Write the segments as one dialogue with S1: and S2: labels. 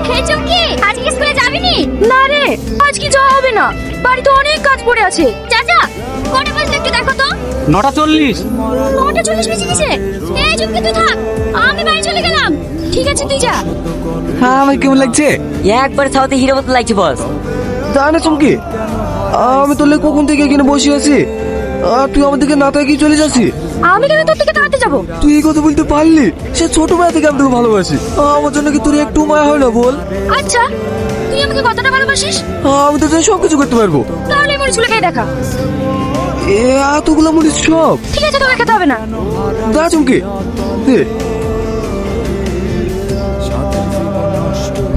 S1: হে চুমকি, আজকে স্কুলে যাবি নি? না রে, আজকে যাওয়া হবে না, বাড়িতে অনেক কাজ পড়ে আছে। চাচা, কটা বাজে একটু দেখো তো।
S2: 9:40।
S1: 9:40 বেজে গেছে। এই চুমকি তুই থাক, আমি বাড়ি চলে গেলাম। ঠিক আছে তুই যা।
S3: হ্যাঁ, আমার কেমন লাগছে?
S4: একবার সাথে হিরো মতো লাগছে বস।
S3: তা না চমকি, আমি তোর লেগে কখন থেকে এখানে বসে আছি, আর তুই আমার দিকে না তাকিয়ে চলে যাচ্ছি।
S1: আমি কেন তোর থেকে তাড়াতে যাবো?
S3: তুই এই কথা বলতে পারলি? সে ছোটবেলা থেকে আমি তোকে ভালোবাসি। আমার জন্য কি তোর একটু মায়া হয় না বল?
S1: আচ্ছা, তুই আমাকে কতটা ভালোবাসিস?
S3: আমি তো সব কিছু করতে পারবো।
S1: তাহলে এই মরিচগুলো খেয়ে দেখা।
S3: এতগুলো মরিচ সব?
S1: ঠিক আছে, তোকে খেতে হবে না।
S3: দা চমকি দে।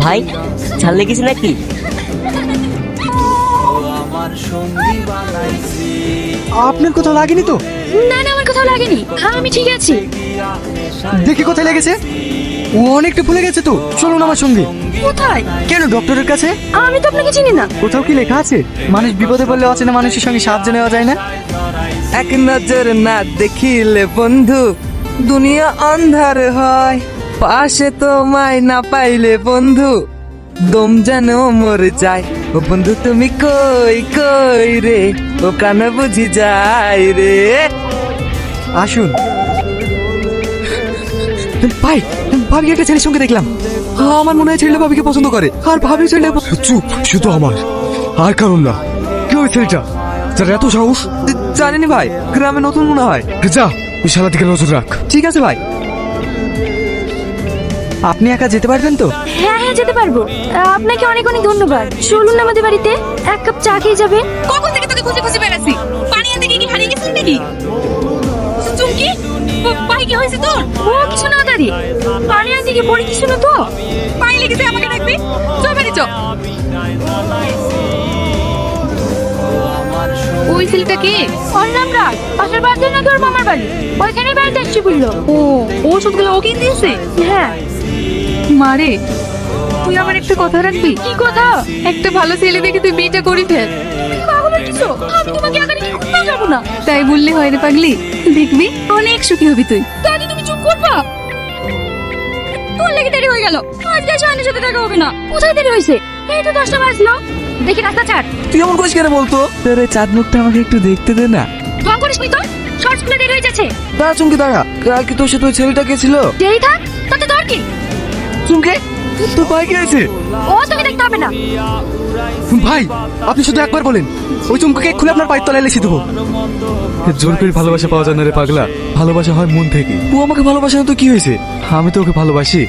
S4: ভাই, ঝাল লেগেছে নাকি?
S3: আপনার কোথাও লাগেনি তো?
S1: না না, আমার কোথাও লাগেনি, আমি ঠিক আছি।
S3: দেখি কোথায় লেগেছে। ও অনেকটা ভুলে গেছে তো, চলুন আমার সঙ্গে।
S1: কোথায়?
S3: কেন, ডক্টরের কাছে?
S1: আমি তো আপনাকে চিনি না।
S3: কোথাও কি লেখা আছে মানুষ বিপদে পড়লে অচেনা মানুষের সঙ্গে সাহায্য নেওয়া যায় না? এক নজর না দেখিলে বন্ধু দুনিয়া অন্ধার হয়, পাশে তোমায় না পাইলে বন্ধু দম যেন মরে যায়। ও বন্ধু তুমি কই কই রে, ও প্রাণ বুঝি যায় রে। আসুন ভাই, ভাবি একটা ছেলের সঙ্গে দেখলাম। আমার মনে হয় ছেলে ভাবিকে পছন্দ করে, আর ভাবি ছেলে। চুপ, শুধু আমার, আর কারণ না। কি ওই ছেলেটা যার এত সাহস? জানেনি ভাই, গ্রামে নতুন মনে হয়। যা, ওই শালা দিকে নজর রাখ। ঠিক আছে ভাই। আপনি একা যেতে পারবেন তো?
S1: হ্যাঁ হ্যাঁ, যেতে পারবো। আপনাকে অনেক অনেক ধন্যবাদ। চলুন আমাদের বাড়িতে, এক কাপ চা খেয়ে যাবে।
S5: কখন থেকে তোকে খুঁজে খুঁজে বেড়াচ্ছি, পানি আনতে গিয়ে কি হারিয়ে গেছিস নাকি? চুমকি, পায়ে কি হয়েছে তোর?
S1: ও কিছু না দাদি, পানি আনতে গিয়ে পড়ে কিছু না তো।
S5: পায়ে লেগেছে, আমাকে ডাকবি। চল বাড়ি চল। ওই ছেলেটা কে?
S1: ওর নাম রাজ, পাশের বাড়িতে নাকি ওর মামার বাড়ি, ওইখানে বাড়িতে আসছি বললো।
S5: ও ওষুধগুলো ও কিনে দিয়েছে?
S1: হ্যাঁ।
S5: মারে, তুই আমার একটা কথা রাখবি?
S1: কি কথা?
S5: একটা ভালো ছেলে দেখে তুই বিয়েটা করি ফেল।
S1: তুমি পাগল হচ্ছিস? আমি তোমাকে আগে কি খুঁজতে যাবো না।
S5: তাই বললে হয় রে পাগলি, দেখবি অনেক সুখী হবি তুই।
S1: দাদি তুমি চুপ করবা? তোর লেগে দেরি হয়ে গেল, আজকে সামনের সাথে দেখা হবে না। কোথায় দেরি হয়েছে? এই তো 10টা বাজলো। দেখি রাস্তা ছাড়।
S3: তুই এমন করিস কেন বলতো? তোর এই চাঁদ মুখটা আমাকে একটু দেখতে দে না।
S1: ঢং করিস নি তো, শর্ট স্কুলে দেরি হয়ে যাচ্ছে।
S3: দাঁড়া চুমকি দাঁড়া, কালকে তোর সাথে ওই ছেলেটা কে ছিল?
S1: যেই থাক, তাতে তোর কি?
S3: চুমকি, তোর পায়ে কি হয়েছে?
S1: ও তোকে দেখতে হবে না।
S3: ভাই, আপনি শুধু একবার বলেন, ওই চুমকিকে খুলে আপনার পায়ের তলায় লিখে দেবো। জোর করে ভালোবাসা পাওয়া যায় না রে পাগলা, ভালোবাসা হয় মন থেকে। ও আমাকে ভালোবাসে না তো কি হয়েছে? আমি তো ওকে ভালোবাসি।